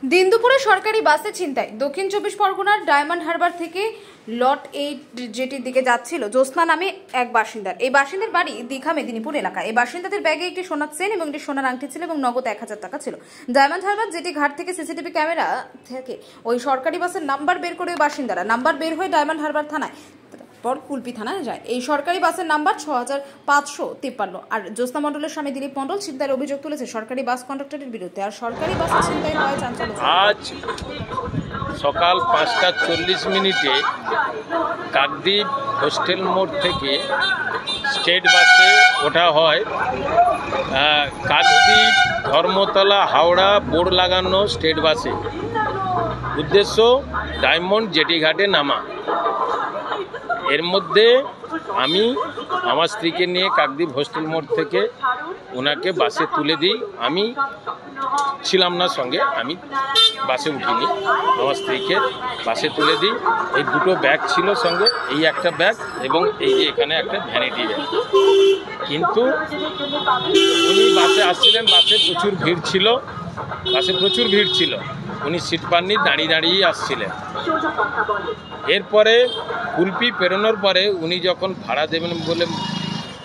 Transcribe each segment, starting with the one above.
দিন দুপুরে সরকারি বাসে ছিনতাই। দক্ষিণ চব্বিশ পরগনার ডায়মন্ড হারবার থেকে লট 8 যেটির দিকে যাচ্ছিল জ্যোৎস্না নামে এক বাসিন্দার। এই বাসিন্দার বাড়ি দীঘা মেদিনীপুর এলাকায়। এই বাসিন্দাদের ব্যাগে একটি সোনার চেন এবং একটি সোনার আংটি ছিল এবং নগদ 1000 টাকা ছিল। ডায়মন্ড হারবার যেটি ঘাট থেকে সিসিটিভি ক্যামেরা থেকে ওই সরকারি বাসের নাম্বার বের করে বাসিন্দারা নাম্বার বের হয়ে ডায়মন্ড হারবার থানায় পর কুলপি থানায় যায়। এই সরকারি বাসের নাম্বার 6553। আর জ্যোৎস্না মণ্ডলের স্বামী দিলীপ মণ্ডল ছিনতাইয়ের অভিযোগ তুলেছে সরকারি বাস কন্ডাক্টরের বিরুদ্ধে। আর সরকারি বাসে ছিনতাই হয় চাঞ্চল্য। আজ সকাল 5:40 কাকদ্বীপ হোস্টেল মোড় থেকে স্টেট বাসে ওঠা হয় কাকদ্বীপ ধর্মতলা হাওড়া বোর্ড লাগানো স্টেট বাসে। উদ্দেশ্য ডায়মন্ড জেটি ঘাটে নামা। এর মধ্যে আমি আমার স্ত্রীকে নিয়ে কাকদ্বীপ হোস্টেল মোড় থেকে ওনাকে বাসে তুলে দিই। আমি ছিলাম না সঙ্গে, আমি বাসে উঠিনি, আমার স্ত্রীকে বাসে তুলে দিই। এই দুটো ব্যাগ ছিল সঙ্গে, এই একটা ব্যাগ এবং এই যে এখানে একটা ভ্যানিটি ব্যাগ। কিন্তু উনি বাসে আসছিলেন, বাসে প্রচুর ভিড় ছিল, উনি সিট পাননি, দাঁড়িয়ে দাঁড়িয়েই আসছিলেন। এরপরে কুলপি পেরোনোর পরে উনি যখন ভাড়া দেবেন বলে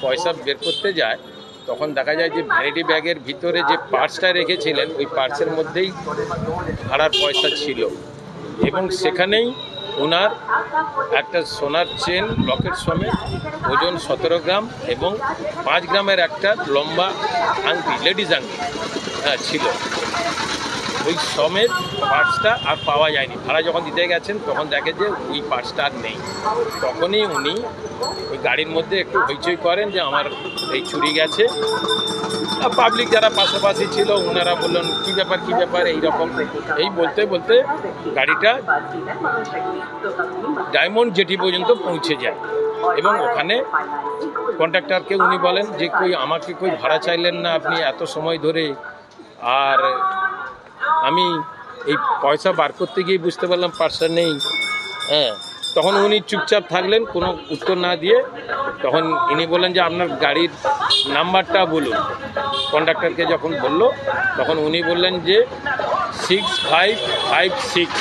পয়সা বের করতে যায়, তখন দেখা যায় যে ভ্যানিটি ব্যাগের ভিতরে যে পার্সটা রেখেছিলেন ওই পার্সের মধ্যেই ভাড়ার পয়সা ছিল এবং সেখানেই ওনার একটা সোনার চেন লকেট সমেত ওজন 17 গ্রাম এবং 5 গ্রামের একটা লম্বা আংটি, লেডিস আংটি ছিল। ওই সমেত পার্সটা আর পাওয়া যায়নি। ভাড়া যখন দিতে গেছেন তখন দেখে যে ওই পার্সটা আর নেই। তখনই উনি ওই গাড়ির মধ্যে একটু হইচই করেন যে আমার এই চুরি গেছে। পাবলিক যারা পাশাপাশি ছিল ওনারা বললেন কী ব্যাপার এইরকম। এই বলতে বলতে গাড়িটা ডায়মন্ড জেটি পর্যন্ত পৌঁছে যায় এবং ওখানে কন্ডাক্টরকে উনি বলেন যে আমাকে ভাড়া চাইলেন না আপনি এত সময় ধরে। আর আমি এই পয়সা বার করতে গিয়ে বুঝতে পারলাম পার্সটা নেই। তখন উনি চুপচাপ থাকলেন, কোনো উত্তর না দিয়ে। তখন ইনি বললেন যে আপনার গাড়ির নাম্বারটা বলুন। কন্ডাক্টরকে যখন বলল তখন উনি বললেন যে 6556,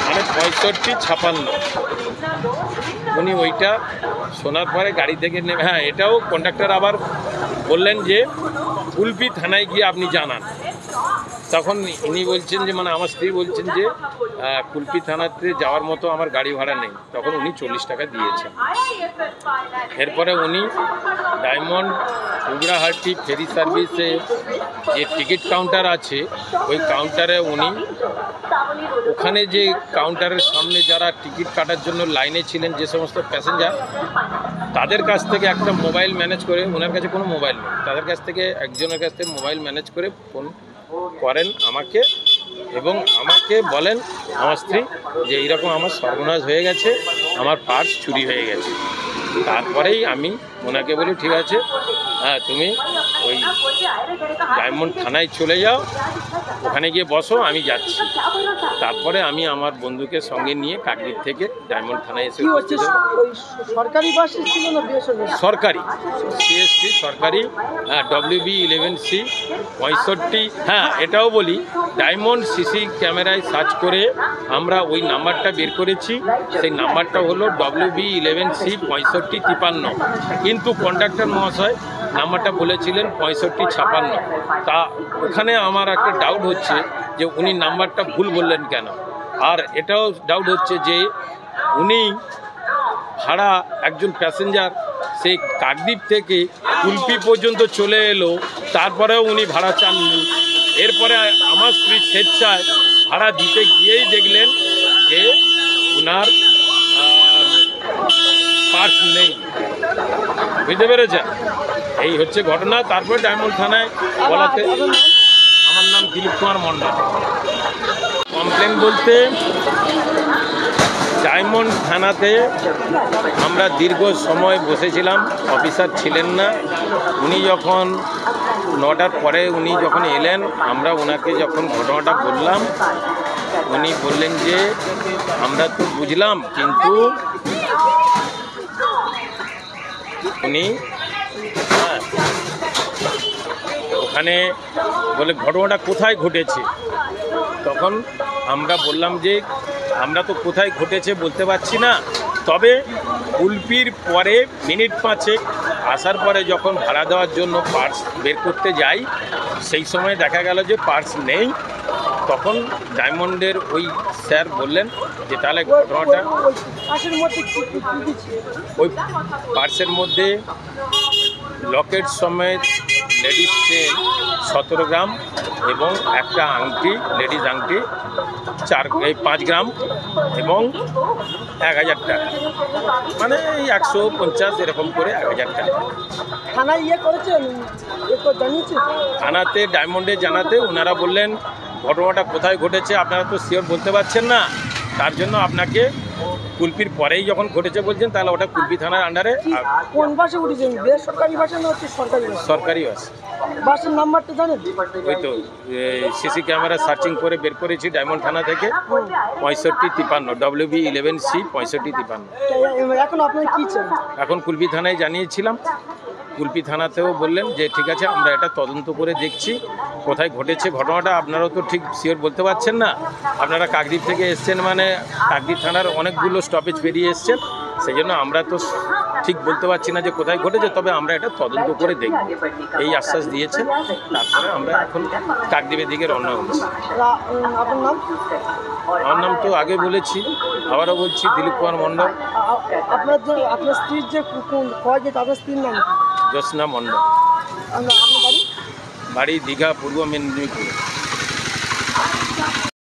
মানে 6556। উনি ওইটা শোনার পরে গাড়ি থেকে নেমে এটাও কন্ডাক্টর আবার বললেন যে কুলপি থানায় গিয়ে আপনি জানান। তখন ইনি বলছেন যে মানে আমার স্ত্রী বলছেন যে কুলপি থানাতে যাওয়ার মতো আমার গাড়ি ভাড়া নেই। তখন উনি 40 টাকা দিয়েছেন। এরপরে উনি ডায়মন্ড উগড়াহাটি ফেরি সার্ভিসে যে টিকিট কাউন্টার আছে ওই কাউন্টারে উনি ওখানে যে কাউন্টারের সামনে যারা টিকিট কাটার জন্য লাইনে ছিলেন যে সমস্ত প্যাসেঞ্জার, তাদের কাছ থেকে একটা মোবাইল ম্যানেজ করে, ওনার কাছে কোনো মোবাইল নেই, তাদের কাছ থেকে একজনের কাছ থেকে মোবাইল ম্যানেজ করে ফোন করেন আমাকে এবং আমাকে বলেন আমার স্ত্রী যে এইরকম আমার সর্বনাশ হয়ে গেছে, আমার পার্স চুরি হয়ে গেছে। তারপরেই আমি ওনাকে বলি ঠিক আছে, তুমি ওই ডায়মন্ড থানায় চলে যাও, ওখানে গিয়ে বসো, আমি যাচ্ছি। তারপরে আমি আমার বন্ধুকে সঙ্গে নিয়ে কাকদ্বীপ থেকে ডায়মন্ড থানায় এসে সরকারি বাস ছিল না বেসরকারি? সরকারি সিএসটি সরকারি WB 11C 65। এটাও বলি ডায়মন্ড সিসি ক্যামেরায় সার্চ করে আমরা ওই নাম্বারটা বের করেছি। সেই নাম্বারটা হলো WB 11C 6553। কিন্তু কন্ডাক্টর মহাশয় নাম্বারটা বলেছিলেন 6556। তা ওখানে আমার একটা ডাউট হচ্ছে যে উনি নাম্বারটা ভুল বললেন কেন। আর এটাও ডাউট হচ্ছে যে উনি ভাড়া একজন প্যাসেঞ্জার সেই কাকদ্বীপ থেকে কুলপি পর্যন্ত চলে এলো, তারপরেও উনি ভাড়া চাননি। এরপরে আমার স্ত্রী স্বেচ্ছায় ভাড়া দিতে গিয়েই দেখলেন যে ওনার পার্স নেই। বুঝতে পেরেছেন? এই হচ্ছে ঘটনা। তারপরে ডায়মন্ড থানায় বলাতে আমার নাম দিলীপ কুমার মণ্ডল। কমপ্লেন বলতে ডায়মন্ড থানাতে আমরা দীর্ঘ সময় বসেছিলাম, অফিসার ছিলেন না। উনি যখন 9টার পরে উনি যখন এলেন, আমরা ওনাকে যখন ঘটনাটা বললাম, উনি বললেন যে আমরা তো বুঝলাম, কিন্তু উনি ওখানে বলে ঘটনাটা কোথায় ঘটেছে তখন আমরা বললাম যে আমরা তো কোথায় ঘটেছে বলতে পারছি না, তবে কুলপির পরে মিনিট 5 আসার পরে যখন ভাড়া দেওয়ার জন্য পার্স বের করতে যাই, সেই সময় দেখা গেল যে পার্স নেই। তখন ডায়মন্ডের ওই স্যার বললেন যে তাহলে ঘটনাটা ওই পার্সের মধ্যে লকেট সমেত লেডিস চেন 17 গ্রাম এবং একটা আংটি, লেডিস আংটি 5 গ্রাম এবং 1000 টাকা, মানে এই 150 এরকম করে 1000 টাকা। থানায় করেছেন, জানিয়েছেন থানাতে ডায়মন্ডে জানাতে ওনারা বললেন ঘটনাটা কোথায় ঘটেছে আপনারা তো শিওর বলতে পারছেন না, তার জন্য আপনাকে কুলপির পরেই যখন ঘটেছে বলছেন তাহলে ওটা কুলপি থানার আন্ডারে। কোন বাসে উঠেছেন, বেসরকারি বাসে না হচ্ছে সরকারি বাস? সরকারি বাস। বাসের নাম্বারটা জানেন? ওই তো সিসি ক্যামেরা সার্চিং করে বের করেছি ডায়মন্ড থানা থেকে 6553 WB 11C 6553। এখন আপনার কি চাই? এখন কুলপি থানায় জানিয়েছিলাম, কুলপি থানাতেও বললেন যে ঠিক আছে আমরা এটা তদন্ত করে দেখছি কোথায় ঘটেছে ঘটনাটা। আপনারাও তো ঠিক শিওর বলতে পারছেন না, আপনারা কাকদ্বীপ থেকে এসছেন, মানে কাকদ্বীপ থানার অনেকগুলো স্টপেজ পেরিয়ে এসছেন, সেই জন্য আমরা তো ঠিক বলতে পারছি না যে কোথায় ঘটেছে, তবে আমরা এটা তদন্ত করে দেখব এই আশ্বাস দিয়েছেন। তারপরে আমরা এখন কাকদ্বীপের দিকে রওনা হচ্ছি। আপনার নাম? আমার নাম তো আগে বলেছি, আবারও বলছি, দিলীপ কুমার মণ্ডল। আপনার স্ত্রীর যে আপনার স্ত্রীর নাম? জ্যোৎস্না মণ্ডল। আপনার বাড়ি? বাড়ি দীঘা, পূর্ব মেদিনীপুর।